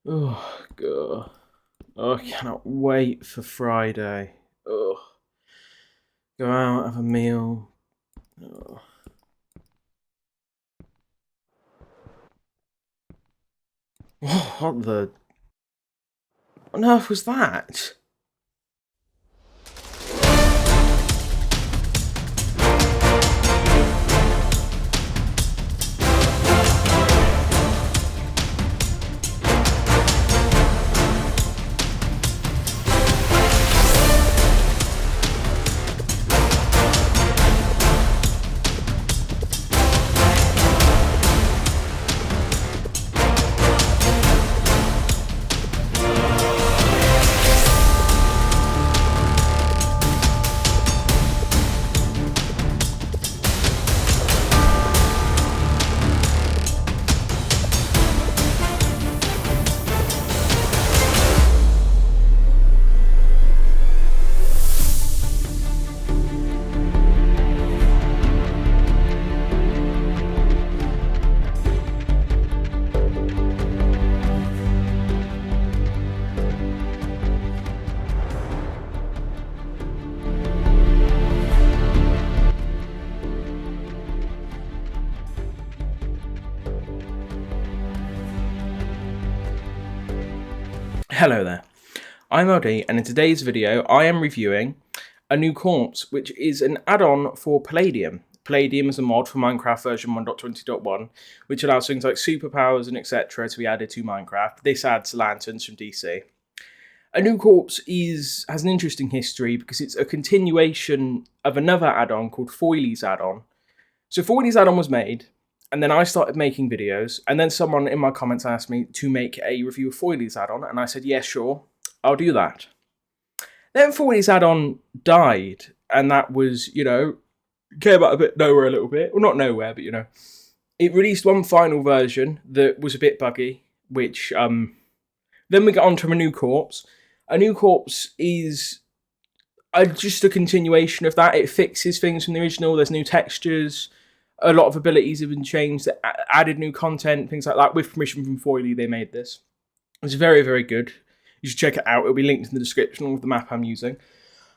Oh, God. Oh, I cannot wait for Friday. Oh, go out, have a meal. Oh. What the... What on earth was that? Hello there, I'm LD, and in today's video I am reviewing a new corpse, which is an add-on for Palladium. Palladium is a mod for Minecraft version 1.20.1, which allows things like superpowers and etc. to be added to Minecraft. This adds lanterns from DC. A new corpse has an interesting history because it's a continuation of another add-on called Foily's add-on. So Foily's add-on was made, and then I started making videos, and then someone in my comments asked me to make a review of Foily's add-on, and I said, yeah, sure, I'll do that. Then Foily's add-on died, and that was, came out a bit nowhere a little bit. Well, not nowhere, but, It released one final version that was a bit buggy, which, then we get on to a new corpse. A new corpse is just a continuation of that. It fixes things from the original. There's new textures. A lot of abilities have been changed, added new content, things like that. With permission from Foily, they made this. It's very, very good. You should check it out. It'll be linked in the description along with the map I'm using.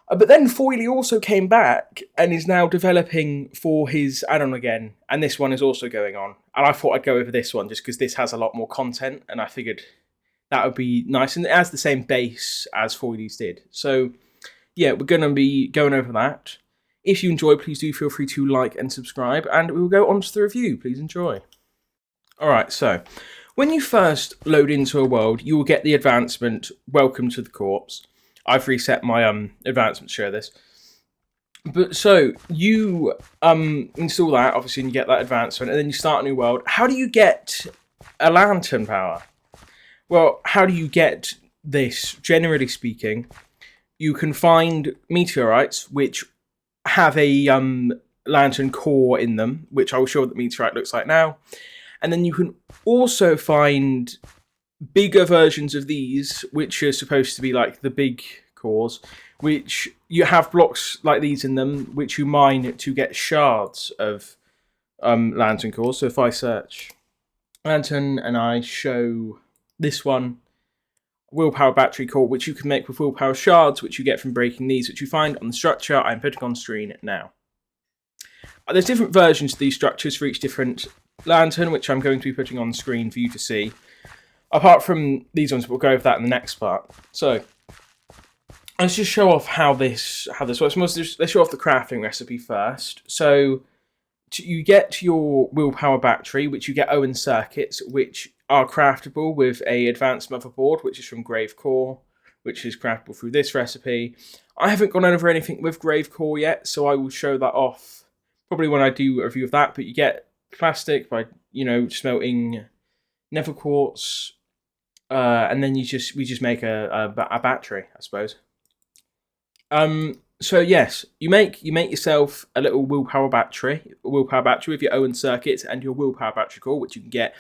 But then Foily also came back and is now developing for his add-on again. And this one is also going on. And I thought I'd go over this one just because this has a lot more content. And I figured that would be nice. And it has the same base as Foily's did. So, yeah, we're going to be going over that. If you enjoy, please do feel free to like and subscribe, and we will go on to the review. Please enjoy. Alright, so, when you first load into a world, you will get the advancement, Welcome to the Corpse. I've reset my advancement to show this. But so, you install that, obviously, and you get that advancement, and then you start a new world. How do you get a lantern power? Well, how do you get this? Generally speaking, you can find meteorites, which have a lantern core in them, which I will show what the meteorite looks like now. And then you can also find bigger versions of these, which are supposed to be like the big cores, which you have blocks like these in them, which you mine to get shards of lantern cores. So if I search lantern and I show this one, willpower battery core, which you can make with willpower shards, which you get from breaking these, which you find on the structure I'm putting on screen now. There's different versions of these structures for each different lantern, which I'm going to be putting on the screen for you to see. Apart from these ones, we'll go over that in the next part. So, let's just show off how this works. Let's show off the crafting recipe first. So, you get your willpower battery, which you get Owen circuits, which are craftable with a advanced motherboard, which is from Grave Core, which is craftable through this recipe. I haven't gone over anything with Grave Core yet, so I will show that off probably when I do a review of that. But you get plastic by smelting nether quartz, and then we just make a battery, I suppose. So yes, you make yourself a little willpower battery with your Owen circuits and your willpower battery core, which you can get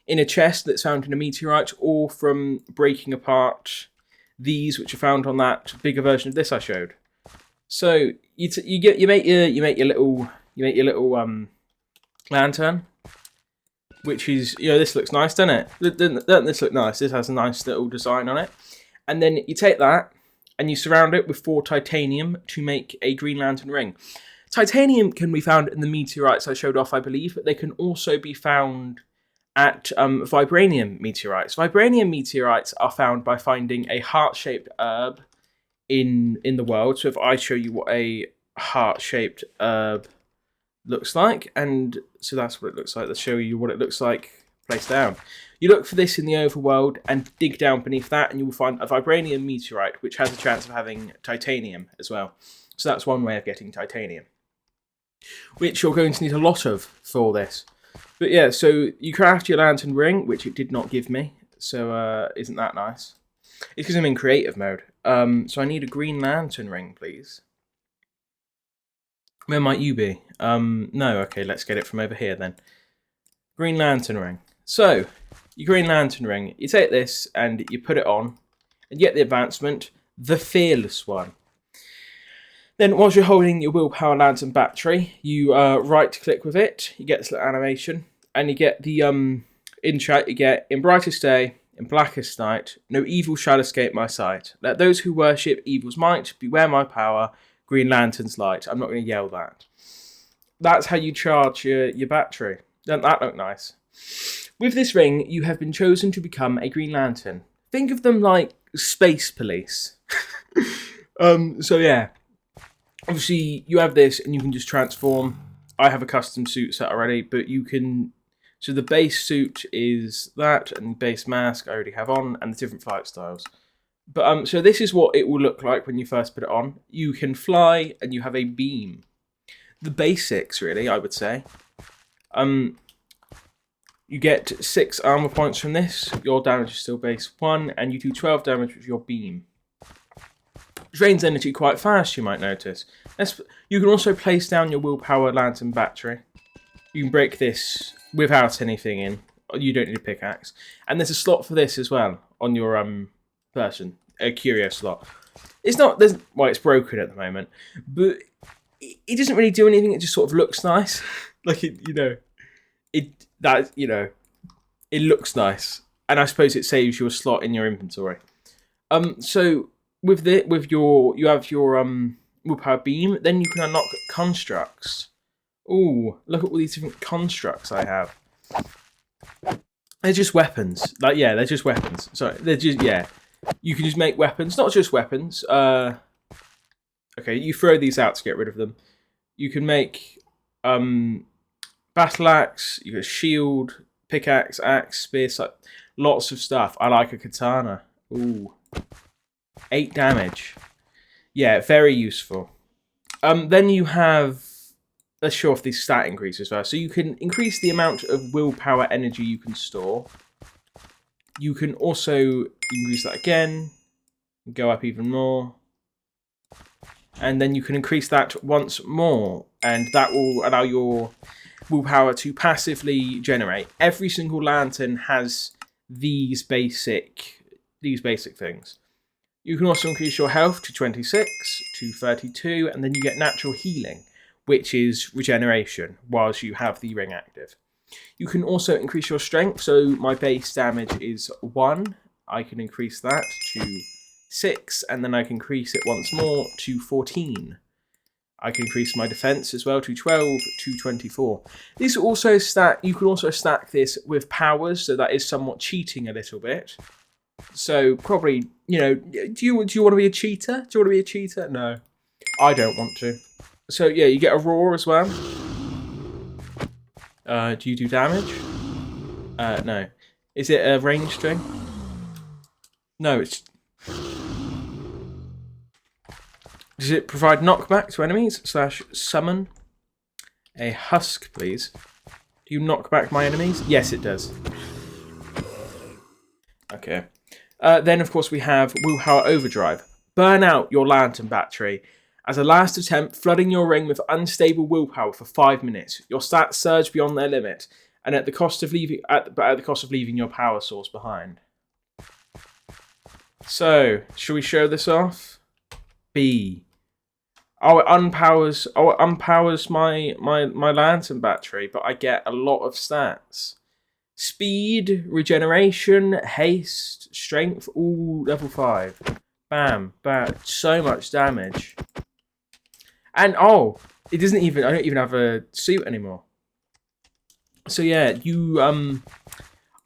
in a chest that's found in a meteorite, or from breaking apart these, which are found on that bigger version of this I showed. So you make your little lantern, which is, this looks nice, doesn't it? Doesn't this look nice? This has a nice little design on it. And then you take that and you surround it with 4 titanium to make a Green Lantern ring. Titanium can be found in the meteorites I showed off, I believe, but they can also be found at vibranium meteorites. Vibranium meteorites are found by finding a heart-shaped herb in the world. So if I show you what a heart-shaped herb looks like, and so that's what it looks like. Let's show you what it looks like placed down. You look for this in the overworld and dig down beneath that, and you will find a vibranium meteorite, which has a chance of having titanium as well. So that's one way of getting titanium, which you're going to need a lot of for this. But yeah, so you craft your lantern ring, which it did not give me, so isn't that nice? It's because I'm in creative mode. So I need a Green Lantern ring, please. Where might you be? No, okay, let's get it from over here then. Green Lantern ring. So, your Green Lantern ring, you take this and you put it on, and you get the advancement, the Fearless one. Then, whilst you're holding your Willpower Lantern battery, you right-click with it, you get this little animation, and you get the, in chat, you get, in brightest day, in blackest night, no evil shall escape my sight. Let those who worship evil's might beware my power, Green Lantern's light. I'm not going to yell that. That's how you charge your battery. Doesn't that look nice? With this ring, you have been chosen to become a Green Lantern. Think of them like space police. So yeah. Obviously, you have this and you can just transform. I have a custom suit set already, but you can... So the base suit is that, and base mask I already have on, and the different flight styles. But so this is what it will look like when you first put it on. You can fly, and you have a beam. The basics, really, I would say. You get 6 armor points from this. Your damage is still base 1, and you do 12 damage with your beam. Drains energy quite fast, you might notice. You can also place down your Willpower Lantern battery. You can break this without anything in. You don't need a pickaxe. And there's a slot for this as well on your person. A curio slot. It's not... Well, it's broken at the moment. But it doesn't really do anything. It just sort of looks nice. Like, it looks nice. And I suppose it saves you a slot in your inventory. So... you have your willpower beam, then you can unlock constructs. Ooh, look at all these different constructs I have. They're just weapons. They're just weapons. Sorry, they're just, you can just make weapons, not just weapons. Okay, you throw these out to get rid of them. You can make battle axe, you got shield, pickaxe, axe, spear, lots of stuff. I like a katana. Ooh. 8 damage. Yeah, very useful. Then you have... Let's show off these stat increases first. So you can increase the amount of willpower energy you can store. You can also increase that again. Go up even more. And then you can increase that once more. And that will allow your willpower to passively generate. Every single lantern has these basic things. You can also increase your health to 26, to 32, and then you get natural healing, which is regeneration, whilst you have the ring active. You can also increase your strength, so my base damage is 1. I can increase that to 6, and then I can increase it once more to 14. I can increase my defense as well to 12, to 24. This also you can also stack this with powers, so that is somewhat cheating a little bit. So probably, do you want to be a cheater? Do you want to be a cheater? No, I don't want to. So yeah, you get a roar as well. Do you do damage? No. Is it a range string? No, it's... Does it provide knockback to enemies? / summon a husk, please. Do you knock back my enemies? Yes, it does. Okay. Then, of course, we have Willpower Overdrive. Burn out your lantern battery. As a last attempt, flooding your ring with unstable willpower for 5 minutes. Your stats surge beyond their limit, and at the cost of leaving your power source behind. So, shall we show this off? B. Oh, it unpowers my lantern battery, but I get a lot of stats. Speed, regeneration, haste, strength, all level 5. Bam, bam, so much damage. And it doesn't even, I don't even have a suit anymore. So yeah, and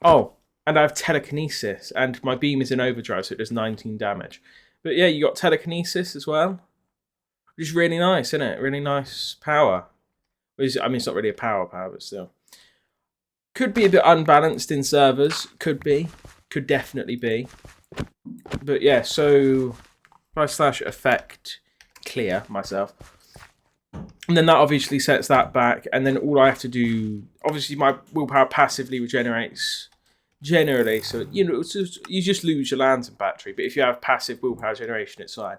I have telekinesis, and my beam is in overdrive, so it does 19 damage. But yeah, you got telekinesis as well, which is really nice, isn't it? Really nice power. I mean, it's not really a power, but still. Could be a bit unbalanced in servers. Could be. Could definitely be. But yeah, so /effect clear myself. And then that obviously sets that back. And then all I have to do... Obviously, my willpower passively regenerates generally. So, you just lose your lantern battery. But if you have passive willpower generation, it's fine.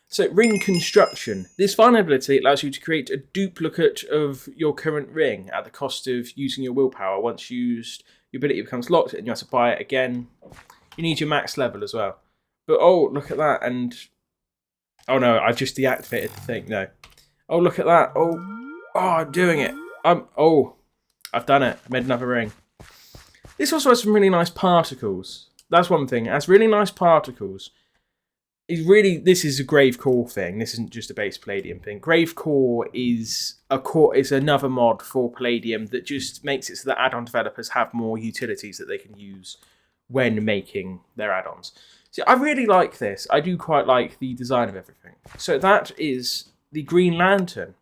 So, ring construction. This final ability allows you to create a duplicate of your current ring at the cost of using your willpower. Once used, your ability becomes locked and you have to buy it again. You need your max level as well. But, look at that. And, oh no, I've just deactivated the thing. No. Oh, look at that. I'm doing it. I've done it. I made another ring. This also has some really nice particles. That's one thing. It has really nice particles. This is a Grave Core thing. This isn't just a base Palladium thing. Grave Core is another mod for Palladium that just makes it so that add-on developers have more utilities that they can use when making their add-ons. So I really like this. I do quite like the design of everything. So that is the Green Lantern.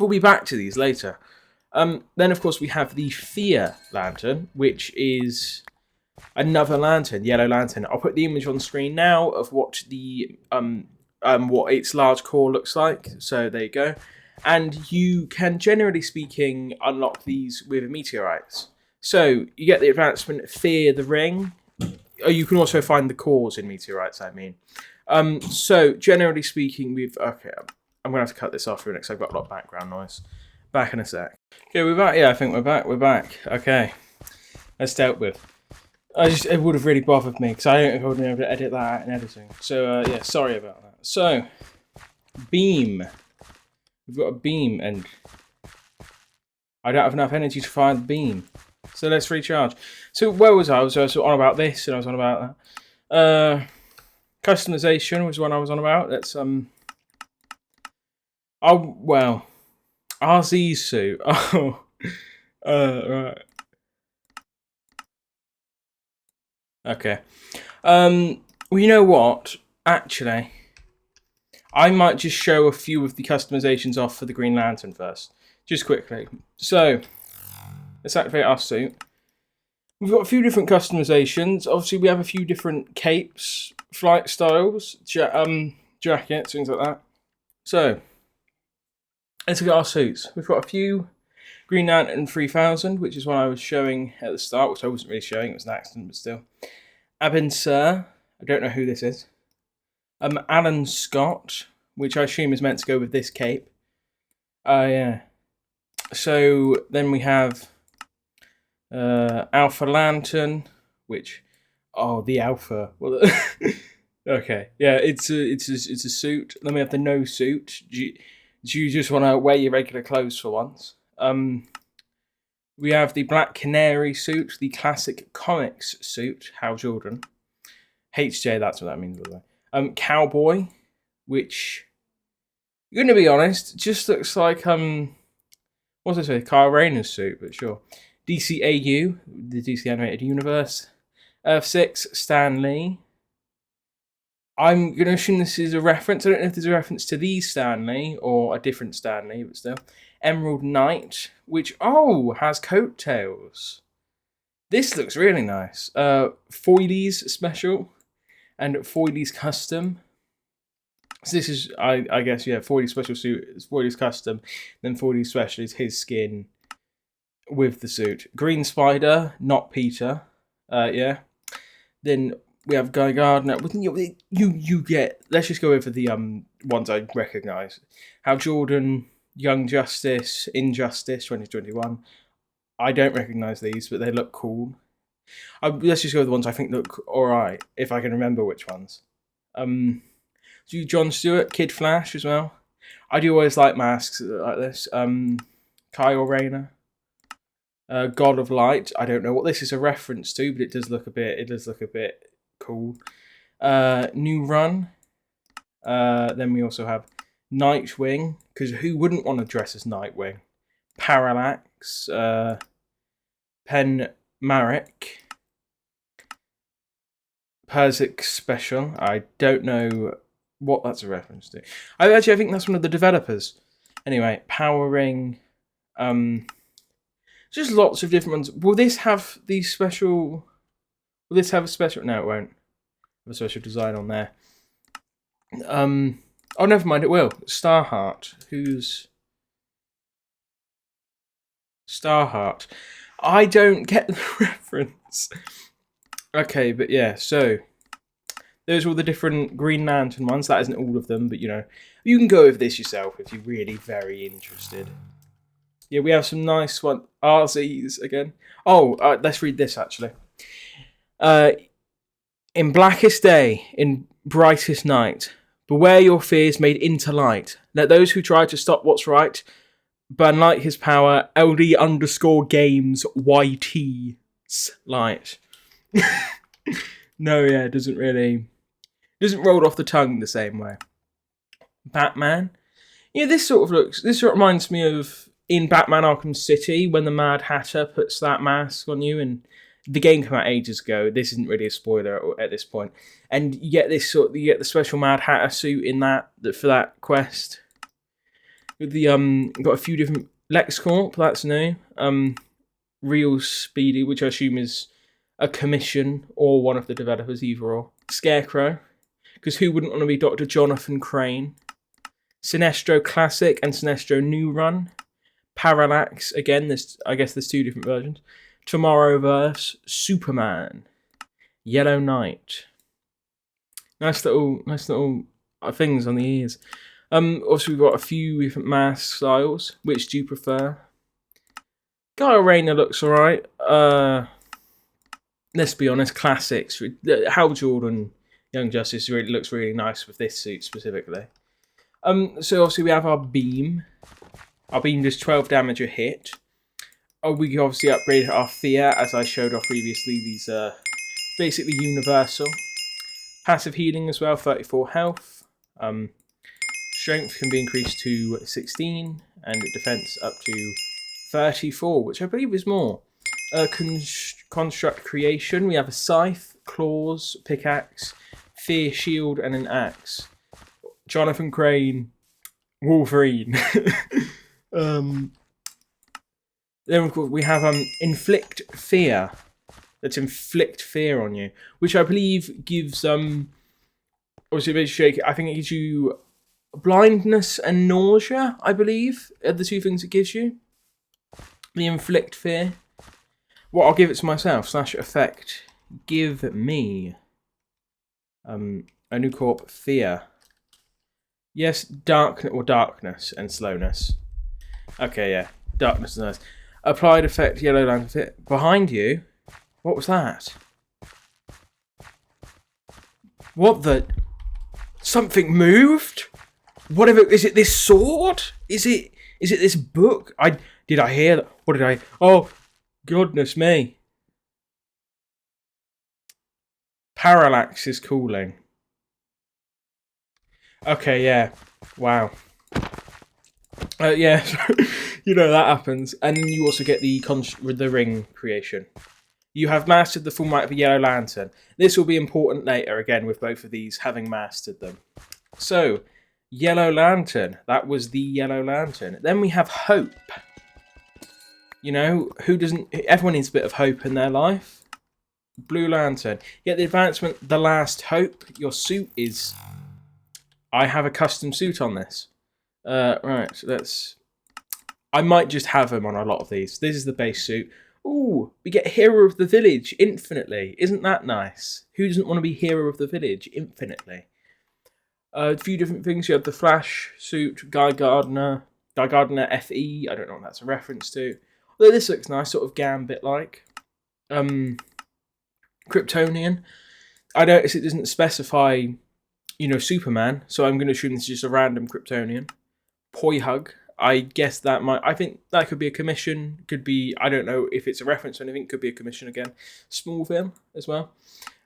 We'll be back to these later. Then, of course, we have the Fear Lantern, which is another lantern, yellow lantern. I'll put the image on screen now of what the what its large core looks like. So there you go. And you can, generally speaking, unlock these with meteorites. So you get the advancement Fear the Ring. You can also find the cores in meteorites, I mean. So generally speaking, okay, I'm gonna have to cut this off for a minute because I've got a lot of background noise. Back in a sec. Okay, we're back. Yeah, I think we're back. We're back. Okay, that's dealt with. It would have really bothered me because I don't think I would be able to edit that out in editing. So yeah, sorry about that. So beam. We've got a beam, and I don't have enough energy to fire the beam. So let's recharge. So where was I? I was on about this, and I was on about that. Customization was one I was on about. That's RZ suit. Right. Okay. Well, you know what? Actually, I might just show a few of the customizations off for the Green Lantern first, just quickly. So let's activate our suit. We've got a few different customizations. Obviously, we have a few different capes, flight styles, jackets, things like that. So let's look at our suits. We've got a few Green Lantern 3000, which is one I was showing at the start, which I wasn't really showing. It was an accident, but still. Abin Sur. I don't know who this is. Alan Scott, which I assume is meant to go with this cape. Yeah. So then we have Alpha Lantern, which the Alpha. Well, okay, yeah, it's a suit. Then we have the no suit. Do you just want to wear your regular clothes for once? We have the Black Canary suit, the classic comics suit, Hal Jordan. HJ, that's what that means, by the way. Cowboy, which, you're going to be honest, just looks like, what's this say? Kyle Rayner's suit, but sure. DCAU, the DC Animated Universe. Earth 6, Stan Lee. I'm going to assume this is a reference. I don't know if there's a reference to the Stan Lee or a different Stan Lee, but still. Emerald Knight, which, has coattails. This looks really nice. Foilies Special and Foilies Custom. So this is, I guess, yeah, Foilies Special suit is Foilies Custom. Then Foilies Special is his skin with the suit. Green Spider, not Peter. Yeah. Then we have Guy Gardner. You get. Let's just go over the ones I recognise. Hal Jordan, Young Justice, Injustice 2021. I don't recognise these, but they look cool. Let's just go with the ones I think look alright, if I can remember which ones. John Stewart, Kid Flash as well. I do always like masks like this. Kyle Rayner. God of Light. I don't know what this is a reference to, but it does look a bit. It does look a bit cool. New Run. Then we also have Nightwing, because who wouldn't want to dress as Nightwing? Parallax. Pen Marek. Persic Special. I don't know what that's a reference to. I think that's one of the developers. Anyway, Powering. Just lots of different ones. Will this have the special? Will this have a special? No, it won't have a special design on there. Oh, never mind. It will. Starheart. Who's Starheart? I don't get the reference. Okay, but yeah. So those are all the different Green Lantern ones. That isn't all of them, but you know, you can go over this yourself if you're really very interested. Yeah, we have some nice one RZs again. Oh, let's read this actually. In blackest day, in brightest night, beware your fears made into light. Let those who try to stop what's right burn light his power. LD_games YT's light. No, yeah, it doesn't roll off the tongue the same way. Batman. Yeah, this reminds me of in Batman Arkham City when the Mad Hatter puts that mask on you, and the game came out ages ago. This isn't really a spoiler at this point. And you get the special Mad Hatter suit in that for that quest. With the got a few different LexCorp, that's new. Real Speedy, which I assume is a commission or one of the developers, either or. Scarecrow, because who wouldn't want to be Dr. Jonathan Crane? Sinestro Classic and Sinestro New Run. Parallax, again, I guess there's two different versions. Tomorrowverse, Superman, Yellow Knight. Nice little things on the ears. Also we've got a few different mask styles. Which do you prefer? Guy Rayner looks alright. Let's be honest, classics. Hal Jordan, Young Justice looks really nice with this suit specifically. So obviously we have our beam. Our beam does 12 damage a hit. Oh, we obviously upgraded our fear, as I showed off previously. These are basically universal. Passive healing as well, 34 health. Strength can be increased to 16, and defense up to 34, which I believe is more. Construct creation, we have a scythe, claws, pickaxe, fear shield, and an axe. Jonathan Crane, Wolverine. Then we have inflict fear. Let's inflict fear on you, which I believe gives obviously a bit shaky. I think it gives you blindness and nausea. I believe are the two things it gives you. The inflict fear. Well, I'll give it to myself. / effect. Give me a new corp fear. Yes, darkness and slowness. Okay, yeah, darkness is nice. Applied effect, yellow lantern fit. Behind you, what was that? What the? Something moved? Whatever. Is it this sword? Is it this book? Did I hear that? What did I? Oh, goodness me! Parallax is cooling. Okay, yeah. Wow. Yeah, you know that happens. And you also get the ring creation. You have mastered the full might of a Yellow Lantern. This will be important later, again, with both of these having mastered them. So, Yellow Lantern. That was the Yellow Lantern. Then we have Hope. You know, who doesn't... Everyone needs a bit of hope in their life. Blue Lantern. You get the advancement, The Last Hope. Your suit is... I have a custom suit on this. Right, so let's... I might just have him on a lot of these. This is the base suit. Ooh, we get Hero of the Village infinitely. Isn't that nice? Who doesn't want to be Hero of the Village infinitely? A few different things. You have the Flash suit, Guy Gardner FE. I don't know what that's a reference to. Although this looks nice, sort of Gambit-like. Kryptonian. I notice it doesn't specify, you know, Superman, so I'm going to assume this is just a random Kryptonian. Poi Hug. I guess that might. I think that could be a commission. Could be. I don't know if it's a reference or anything. Could be a commission again. Smallville as well.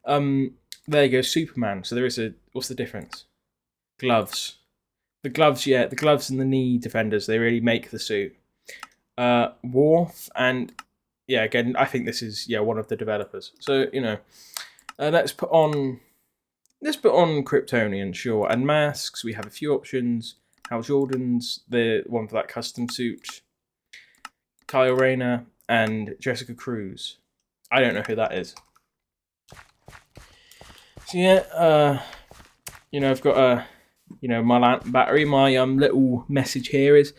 There you go. Superman. So there is a. What's the difference? Gloves. The gloves. Yeah, the gloves and the knee defenders. They really make the suit. Worf and yeah. Again, I think this is one of the developers. So let's put on. Let's put on Kryptonian, sure. And masks, we have a few options. Hal Jordan's, the one for that custom suit. Kyle Rayner and Jessica Cruz. I don't know who that is. So yeah, I've got a, my lamp battery. My little message here is,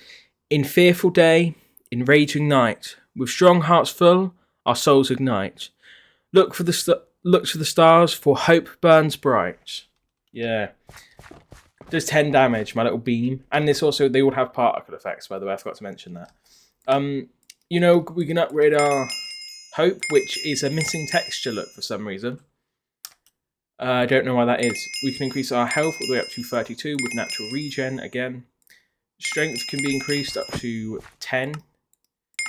in fearful day, in raging night, with strong hearts full, our souls ignite. Look to the stars, for hope burns bright. Yeah. Does 10 damage, my little beam. And this also, they all have particle effects, by the way. I forgot to mention that. We can upgrade our hope, which is a missing texture look for some reason. I don't know why that is. We can increase our health all the way up to 32 with natural regen again. Strength can be increased up to 10.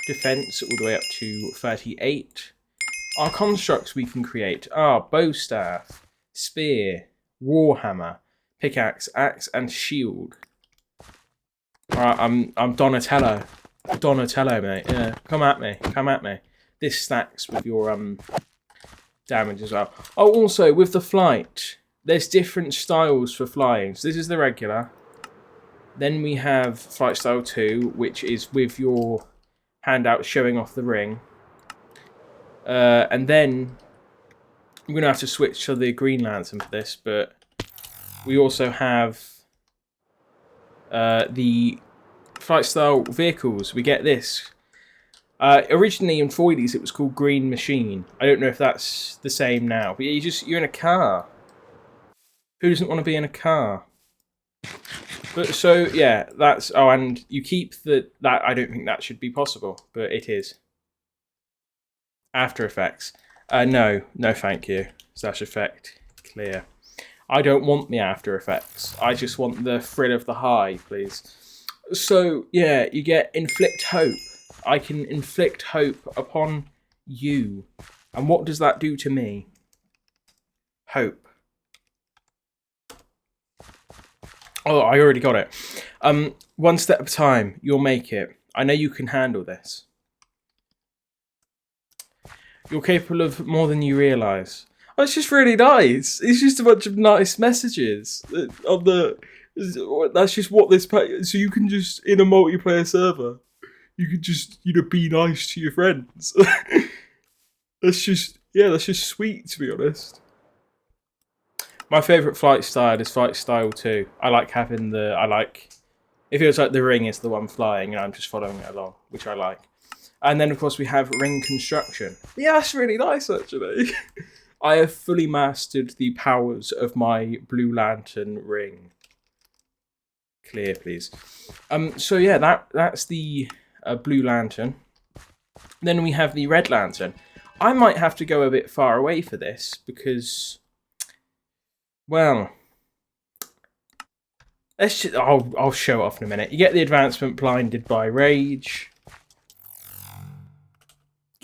Defense all the way up to 38. Our constructs we can create are bow staff, spear, warhammer, pickaxe, axe, and shield. Alright, I'm Donatello. Donatello, mate. Yeah, come at me. This stacks with your damage as well. Oh, also with the flight, there's different styles for flying. So this is the regular. Then we have flight style 2, which is with your hand out showing off the ring. And then I'm going to have to switch to the Green Lantern for this, but we also have the flight style vehicles. We get this. Originally in foilies it was called Green Machine. I don't know if that's the same now, but you're in a car. Who doesn't want to be in a car? But so yeah, that's and you keep that. I don't think that should be possible, but it is. After Effects. No, thank you. Slash effect, clear. I don't want the After Effects. I just want the thrill of the high, please. So, yeah, you get Inflict Hope. I can inflict hope upon you. And what does that do to me? Hope. Oh, I already got it. One step at a time, you'll make it. I know you can handle this. You're capable of more than you realise. Oh, it's just really nice. It's just a bunch of nice messages on the. That's just what this. So you can just in a multiplayer server, you can just be nice to your friends. That's just sweet, to be honest. My favourite flight style is flight style 2. I like having it feels like the ring is the one flying and I'm just following it along, which I like. And then, of course, we have ring construction. Yeah, that's really nice, actually. I have fully mastered the powers of my Blue Lantern ring. Clear, please. So, yeah, that's the Blue Lantern. Then we have the Red Lantern. I might have to go a bit far away for this because, well, I'll show it off in a minute. You get the advancement Blinded by Rage.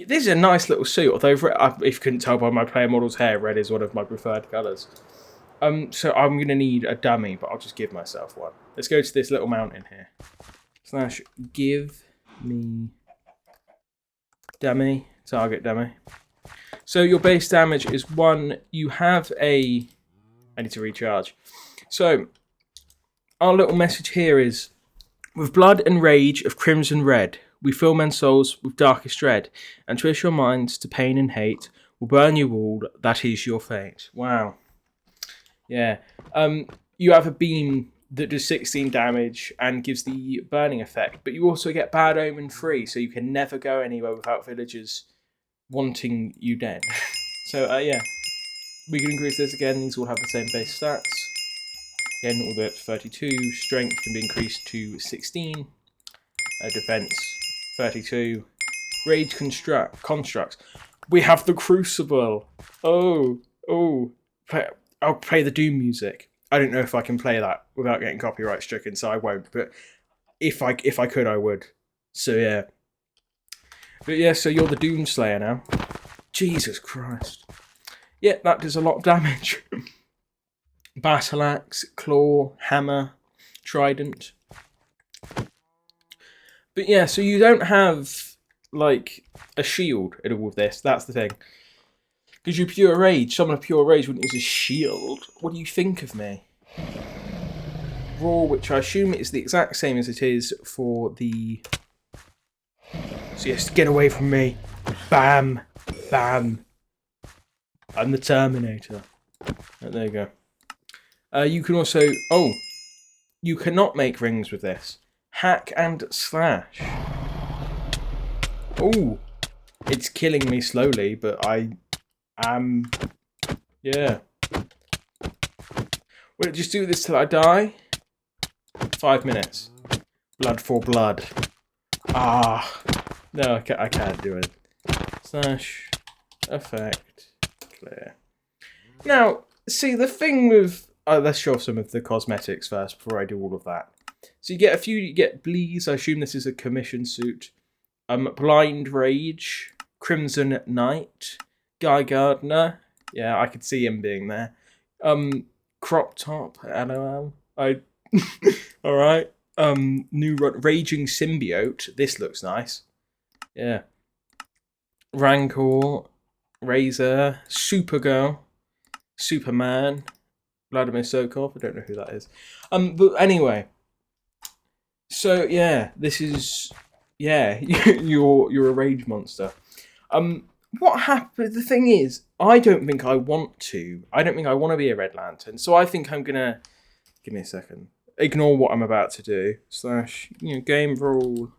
This is a nice little suit, although if you couldn't tell by my player model's hair, red is one of my preferred colours. So I'm going to need a dummy, but I'll just give myself one. Let's go to this little mountain here. Slash give me dummy, target dummy. So your base damage is 1. You have I need to recharge. So our little message here is, with blood and rage of crimson red, we fill men's souls with darkest dread, and twist your minds to pain and hate. Will burn you all, that is your fate. Wow. Yeah. You have a beam that does 16 damage and gives the burning effect, but you also get Bad Omen free, so you can never go anywhere without villagers wanting you dead. So, yeah. We can increase this again. These all have the same base stats. Again, all the way up to 32. Strength can be increased to 16. Defense, 32. Rage constructs. We have the Crucible. Oh. I'll play the Doom music. I don't know if I can play that without getting copyright stricken, so I won't. But if I could, I would. So yeah. But yeah, so you're the Doomslayer now. Jesus Christ. Yeah, that does a lot of damage. Battle axe, claw, hammer, trident. But yeah, so you don't have like a shield in all of this. That's the thing. Because you're pure rage. Someone of pure rage wouldn't use a shield. What do you think of me? Raw, which I assume is the exact same as it is for the... So yes, get away from me. Bam. Bam. I'm the Terminator. Oh, there you go. You can also... Oh. You cannot make rings with this. Hack and slash. Oh. It's killing me slowly, but I am... Yeah. Will it just do this till I die? 5 minutes. Blood for blood. Ah. No, I can't do it. Slash. Effect. Clear. Now, see, the thing with... let's show off some of the cosmetics first before I do all of that. So you get Bleeze. I assume this is a commission suit. Blind Rage. Crimson Knight. Guy Gardner. Yeah, I could see him being there. Crop Top. LOL. Alright. New Raging Symbiote. This looks nice. Yeah. Rancor. Razor. Supergirl. Superman. Vladimir Sokov. I don't know who that is. But anyway. So yeah, this is you're a rage monster. What happened? The thing is, I don't think I want to. I don't think I want to be a Red Lantern. So I think I'm gonna give me a second. Ignore what I'm about to do. Slash game rule.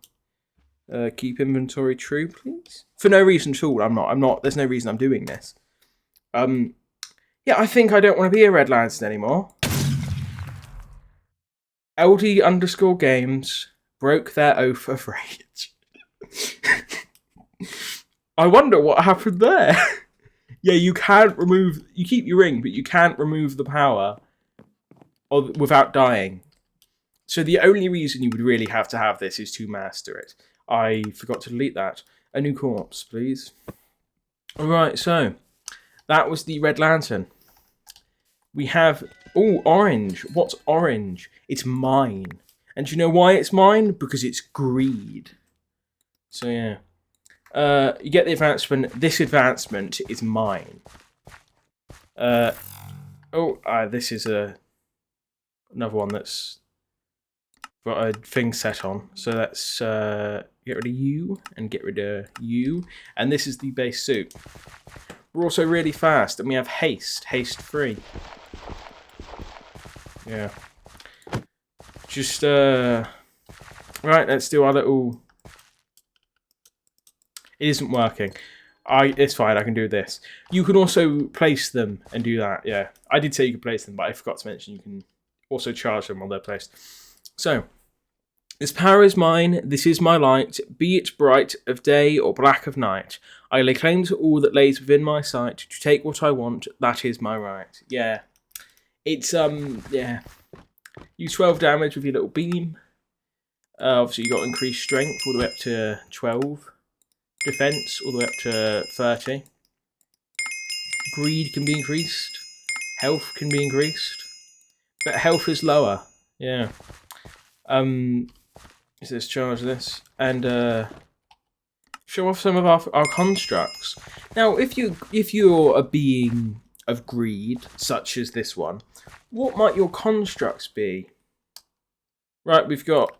Keep inventory true, please. For no reason at all. I'm not. There's no reason I'm doing this. Yeah, I think I don't want to be a Red Lantern anymore. LD_games broke their oath of rage. I wonder what happened there. Yeah, you can't remove... You keep your ring, but you can't remove the power without dying. So the only reason you would really have to have this is to master it. I forgot to delete that. A new corpse, please. Alright, so... That was the Red Lantern. We have... Oh, orange. What's orange? It's mine. And do you know why it's mine? Because it's greed. So, yeah. You get the advancement. This advancement is mine. This is another one that's got a thing set on. So let's get rid of you and get rid of you. And this is the base suit. We're also really fast, and we have haste. Haste 3. Yeah. Just, right, let's do our little... It isn't working. It's fine, I can do this. You can also place them and do that, yeah. I did say you could place them, but I forgot to mention you can also charge them while they're placed. So, this power is mine, this is my light, be it bright of day or black of night. I lay claim to all that lays within my sight, to take what I want, that is my right. Yeah. It's, yeah. Use 12 damage with your little beam. Obviously, you got increased strength all the way up to 12. Defense all the way up to 30. Greed can be increased. Health can be increased. But health is lower. Yeah. Let's charge this. And show off some of our constructs. Now, if you're a being of greed, such as this one, what might your constructs be? Right, we've got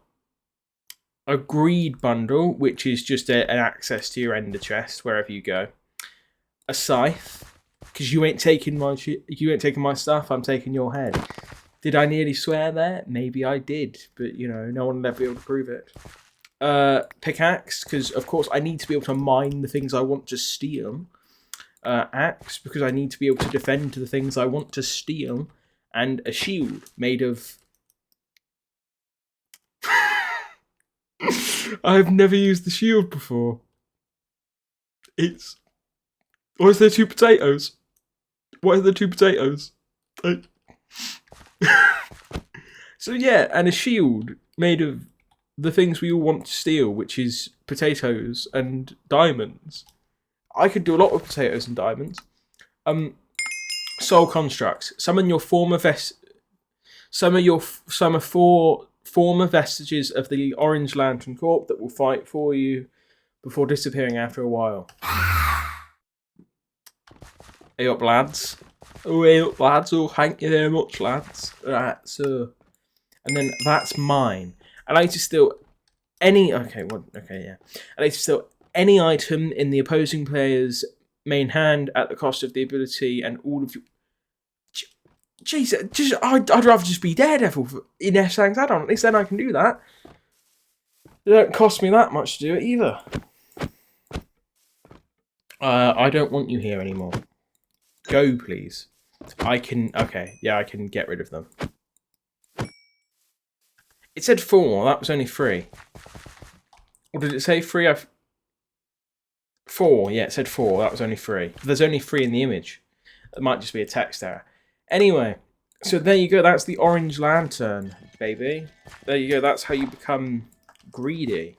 a greed bundle, which is just an access to your ender chest wherever you go. A scythe, because you ain't taking my stuff. I'm taking your head. Did I nearly swear there? Maybe I did, but no one will ever be able to prove it. Pickaxe, because of course I need to be able to mine the things I want to steal. Axe, because I need to be able to defend the things I want to steal. And a shield made of... I've never used the shield before. Or is there 2 potatoes? What are the 2 potatoes? So yeah, and a shield made of the things we all want to steal, which is potatoes and diamonds. I could do a lot with potatoes and diamonds. Soul constructs. Summon your former four former vestiges of the Orange Lantern Corps that will fight for you before disappearing after a while. Hey up, lads. Oh, hey up, lads. Oh, thank you very much, lads. Right, so... And then that's mine. I like to steal any... Okay, yeah. I like to steal any item in the opposing player's main hand at the cost of the ability and all of you... Jeez, I'd rather just be Daredevil in S-Ang's add-on. At least then I can do that. It don't cost me that much to do it either. I don't want you here anymore. Go, please. I can... Okay, yeah, I can get rid of them. It said 4. That was only 3. Or did it say 3? 4. Yeah, it said 4. That was only 3. There's only 3 in the image. It might just be a text error. Anyway, so there you go. That's the Orange Lantern, baby. There you go. That's how you become greedy.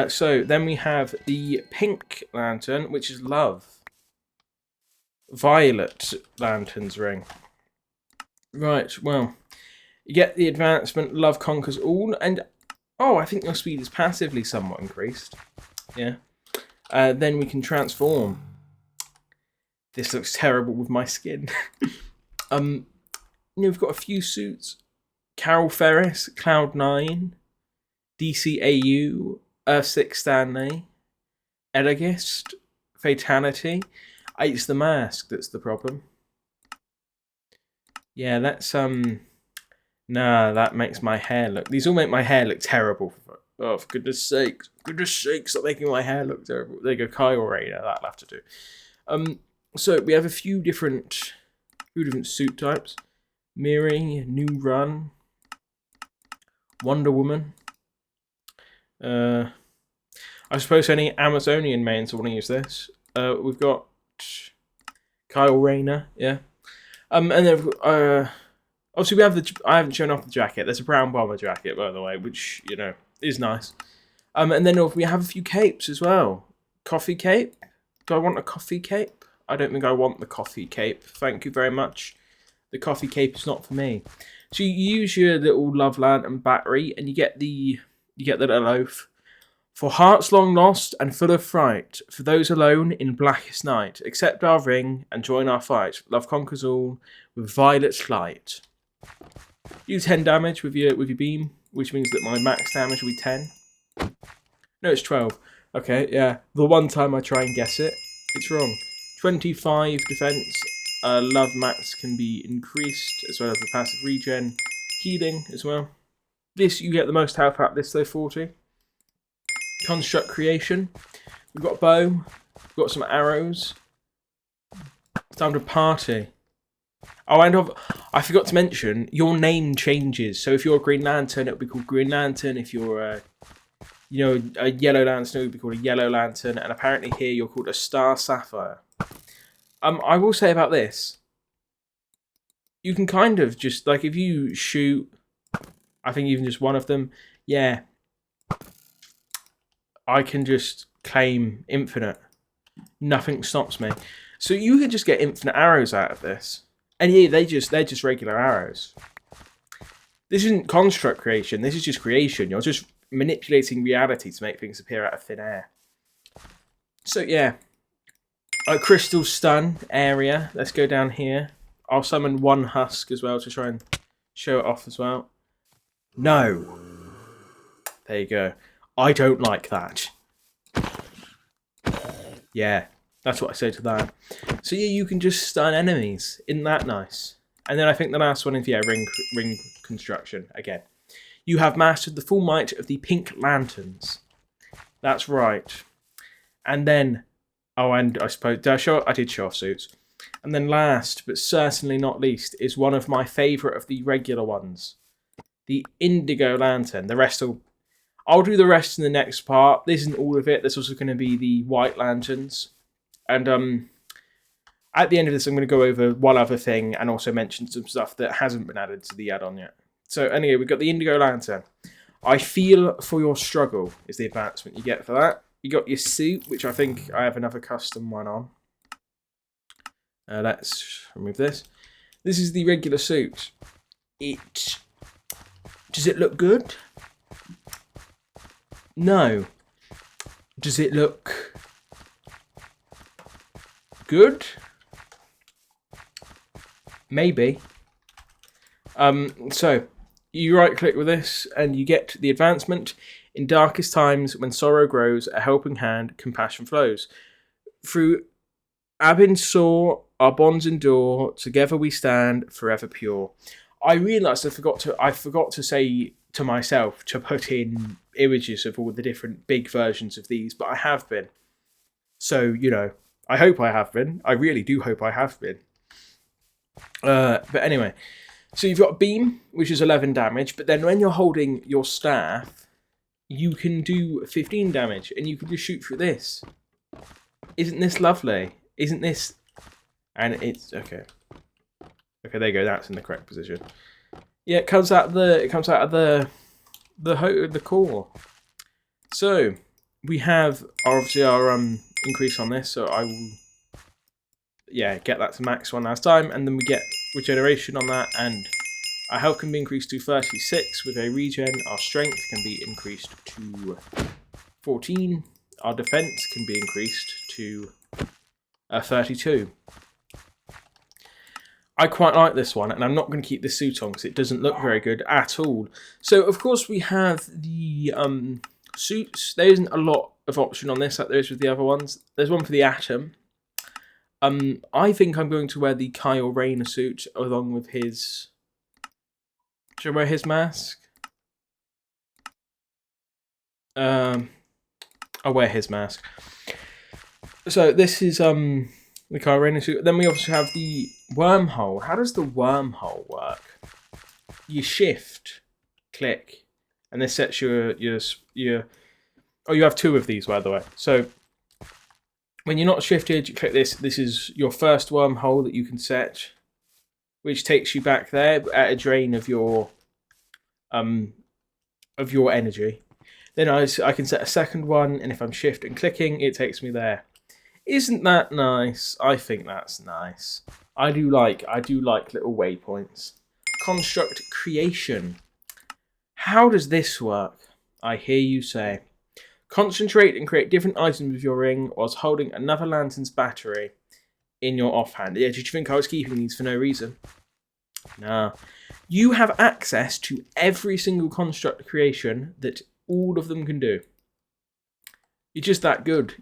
So then we have the Pink Lantern, which is love. Violet Lantern's ring. Right, well, you get the advancement Love Conquers All, and oh, I think your speed is passively somewhat increased. Yeah. Then we can transform. This looks terrible with my skin. We've got a few suits. Carol Ferris, Cloud9, DCAU, Earth-6 Stanley, Elegist, Fatality. It's the mask that's the problem. Yeah, that's, nah, that makes my hair look... These all make my hair look terrible. Oh, for goodness sake. Goodness sake, stop making my hair look terrible. There you go, Kyle Rayner, that'll have to do. So, we have a few different suit types. Miri, New Run, Wonder Woman. I suppose any Amazonian mains will want to use this. We've got Kyle Rayner, yeah. And then obviously we have I haven't shown off the jacket. There's a brown bomber jacket, by the way, which, you know, is nice. And then we have a few capes as well. Coffee cape. Do I want a coffee cape? I don't think I want the coffee cape. Thank you very much. The coffee cape is not for me. So you use your little Love Lantern battery, and you get the little oath. For hearts long lost and full of fright, for those alone in blackest night, accept our ring and join our fight. Love conquers all with violet light. You 10 damage with your beam, which means that my max damage will be 10. No, it's 12. Okay, yeah. The one time I try and guess it, it's wrong. 25 defense. Love max can be increased, as well as the passive regen. Healing as well. This, you get the most health out of this though, 40. Construct creation. We've got a bow. We've got some arrows. It's time to party. Oh, and I forgot to mention, your name changes. So if you're a Green Lantern, it'll be called Green Lantern. If you're a Yellow Lantern, it'll be called a Yellow Lantern. And apparently here you're called a Star Sapphire. I will say about this, you can kind of just, like, if you shoot, I think even just one of them, yeah, I can just claim infinite. Nothing stops me. So you can just get infinite arrows out of this. And yeah, they're just regular arrows. This isn't construct creation, this is just creation. You're just manipulating reality to make things appear out of thin air. So yeah. Crystal Stun area. Let's go down here. I'll summon one husk as well to try and show it off as well. No. There you go. I don't like that. Yeah, that's what I say to that. So yeah, you can just stun enemies. Isn't that nice? And then I think the last one is, yeah, ring construction again. You have mastered the full might of the Pink Lanterns. That's right. And then... Oh, and I suppose, I did show off suits. And then last, but certainly not least, is one of my favourite of the regular ones. The Indigo Lantern. The rest I'll do the rest in the next part. This isn't all of it. There's also going to be the White Lanterns. And at the end of this, I'm going to go over one other thing and also mention some stuff that hasn't been added to the add-on yet. So anyway, we've got the Indigo Lantern. I feel for your struggle is the advancement you get for that. You got your suit, which I think I have another custom one on. Let's remove this. This is the regular suit. Does it look good? No. Does it look good? Maybe. So you right click with this and you get the advancement. In darkest times, when sorrow grows, a helping hand, compassion flows. Through Abin saw our bonds endure, together we stand, forever pure. I realised I forgot to say to myself to put in images of all the different big versions of these, but I have been. So, you know, I hope I have been. I really do hope I have been. But anyway, so you've got beam, which is 11 damage, but then when you're holding your staff, you can do 15 damage, and you can just shoot through this. Isn't this lovely? Isn't this? And it's okay. Okay, there you go. That's in the correct position. Yeah, it comes out of the core. So we have obviously our increase on this. So I will, yeah, get that to max one last time, and then we get regeneration on that, and our health can be increased to 36 with a regen. Our strength can be increased to 14. Our defense can be increased to 32. I quite like this one, and I'm not going to keep this suit on because it doesn't look very good at all. So, of course, we have the suits. There isn't a lot of option on this like there is with the other ones. There's one for the Atom. I think I'm going to wear the Kyle Rayner suit along with his... Should I wear his mask? I'll wear his mask. So this is the Kyle Rayner suit. Then we also have the wormhole. How does the wormhole work? You shift, click, and this sets your. Oh, you have two of these, by the way. So when you're not shifted, you click this. This is your first wormhole that you can set, which takes you back there at a drain of your energy. Then I can set a second one, and if I'm shift and clicking, it takes me there. Isn't that nice? I think that's nice. I do like little waypoints. Construct creation. How does this work? I hear you say. Concentrate and create different items with your ring whilst holding another lantern's battery in your offhand. Yeah, did you think I was keeping these for no reason? Nah. You have access to every single construct creation that all of them can do. You're just that good.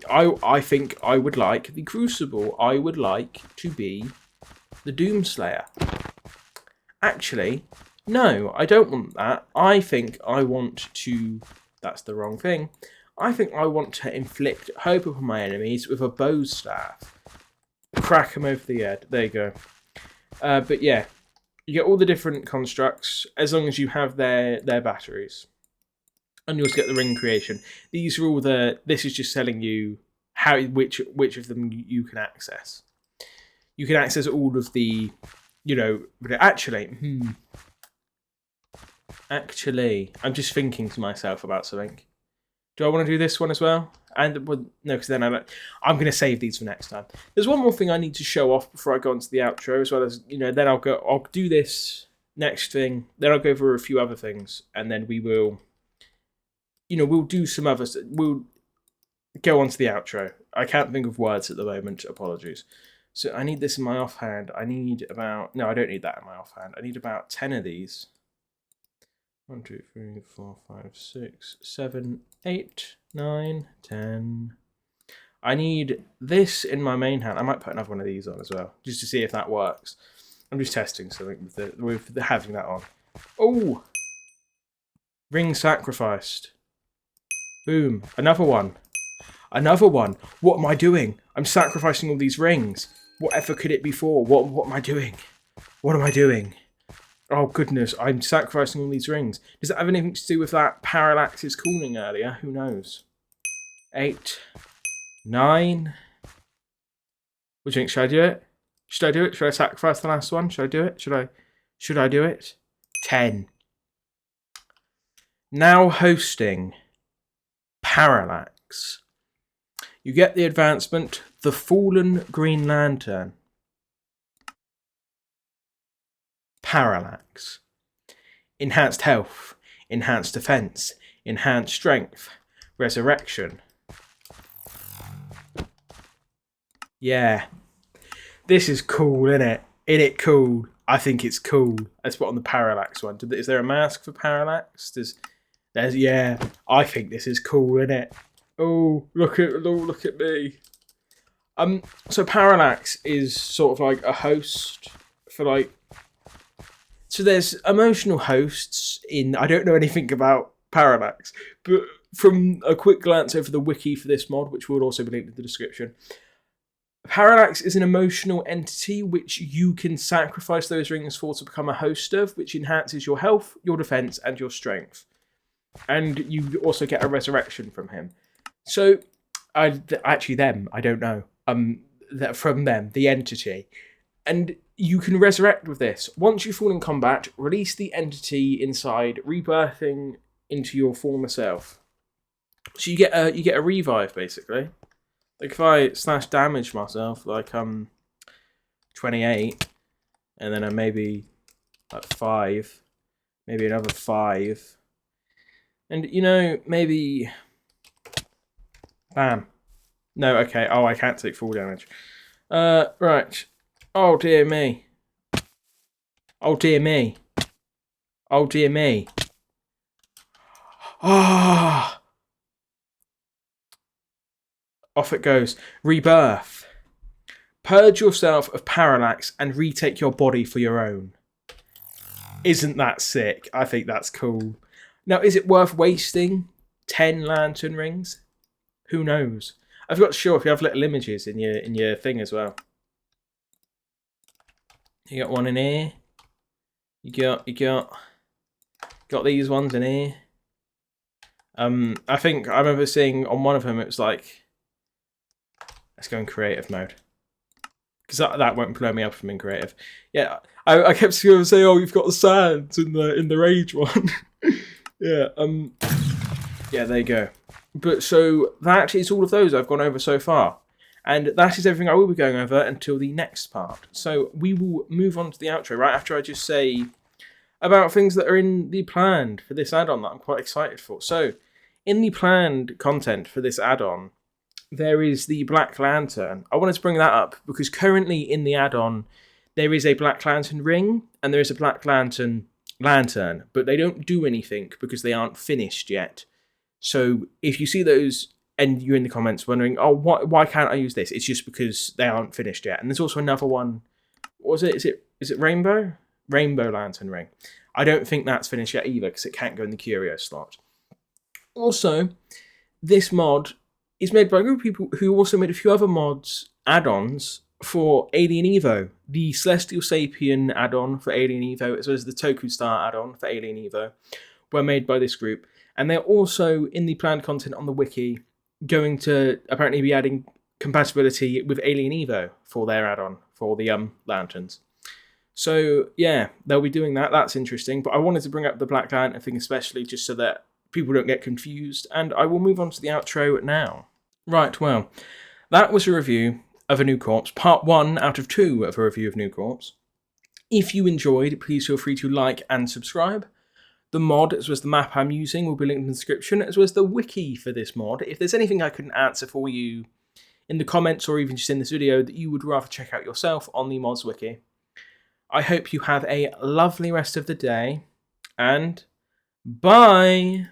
I think I would like the Crucible. I would like to be the Doomslayer. Actually, no, I don't want that. I think I want to... That's the wrong thing. I think I want to inflict hope upon my enemies with a bow staff. Crack them over the head. There you go. But yeah, you get all the different constructs as long as you have their batteries. And you also get the ring creation. These are all the... This is just telling you which of them you can access. You can access all of the... You know... Actually, I'm just thinking to myself about something. Do I want to do this one as well? And well, no, because then I'm going to save these for next time. There's one more thing I need to show off before I go on to the outro, as well as, you know, then I'll do this next thing. Then I'll go over a few other things, and then we will... You know, we'll do some others. We'll go on to the outro. I can't think of words at the moment. Apologies. So I need this in my offhand. I need about... No, I don't need that in my offhand. I need about 10 of these. 1, 2, 3, 4, 5, 6, 7, 8, 9, 10. I need this in my main hand. I might put another one of these on as well, just to see if that works. I'm just testing something with having that on. Oh! Ring sacrificed. Boom. Another one. Another one. What am I doing? I'm sacrificing all these rings. Whatever could it be for? What am I doing? What am I doing? Oh, goodness. I'm sacrificing all these rings. Does that have anything to do with that Parallax's cooling earlier? Who knows? 8. 9. What do you think? Should I do it? Should I do it? Should I sacrifice the last one? Should I do it? Should I do it? 10. now hosting Parallax. You get the advancement, the Fallen Green Lantern. Parallax. Enhanced health, enhanced defense, enhanced strength, resurrection. Yeah. This is cool, innit? Isn't it cool? I think it's cool. Let's put on the Parallax one. Is there a mask for Parallax? Yeah. I think this is cool, innit? Oh, look at me. So Parallax is sort of like a host for like. So there's emotional hosts in. I don't know anything about Parallax, but from a quick glance over the wiki for this mod, which will also be linked in the description, Parallax is an emotional entity which you can sacrifice those rings for to become a host of, which enhances your health, your defense, and your strength. And you also get a resurrection from him. So, I don't know. From them, the entity. And you can resurrect with this. Once you fall in combat, release the entity inside, rebirthing into your former self. So you get a revive, basically. Like if I slash damage myself, like 28, and then I maybe like 5, maybe another 5, and maybe bam. No, okay. Oh, I can't take full damage. Right. Oh dear me. Oh dear me. Oh dear me. Ah. Off it goes. Rebirth. Purge yourself of Parallax and retake your body for your own. Isn't that sick? I think that's cool. Now, is it worth wasting 10 lantern rings? Who knows? I forgot to show if you have little images in your thing as well. You got one in here. You got these ones in here. I think I remember seeing on one of them it was like, let's go in creative mode. Because that won't blow me up from in creative. Yeah, I kept saying, oh, you've got the sands in the rage one. Yeah, yeah, there you go. But so that is all of those I've gone over so far. And that is everything I will be going over until the next part. So we will move on to the outro right after I just say about things that are in the planned for this add-on that I'm quite excited for. So in the planned content for this add-on, there is the Black Lantern. I wanted to bring that up because currently in the add-on, there is a Black Lantern ring and there is a Black Lantern, but they don't do anything because they aren't finished yet. So if you see those and you're in the comments wondering, oh, why can't I use this? It's just because they aren't finished yet. And there's also another one. What was it? Is it Rainbow? Rainbow Lantern ring. I don't think that's finished yet either because it can't go in the curio slot. Also, this mod is made by a group of people who also made a few other mods, add-ons, for Alien Evo. The Celestial Sapien add-on for Alien Evo, as well as the Toku Star add-on for Alien Evo, were made by this group. And they're also, in the planned content on the wiki, going to apparently be adding compatibility with Alien Evo for their add-on, for the lanterns. So, yeah, they'll be doing that. That's interesting. But I wanted to bring up the Black Lantern thing especially just so that people don't get confused. And I will move on to the outro now. Right, well, that was a review of A New Corpse, part 1 out of 2 of a review of New Corpse. If you enjoyed, please feel free to like and subscribe. The mod, as well as the map I'm using, will be linked in the description, as well as the wiki for this mod. If there's anything I couldn't answer for you in the comments or even just in this video that you would rather check out yourself on the mods wiki, I hope you have a lovely rest of the day, and bye!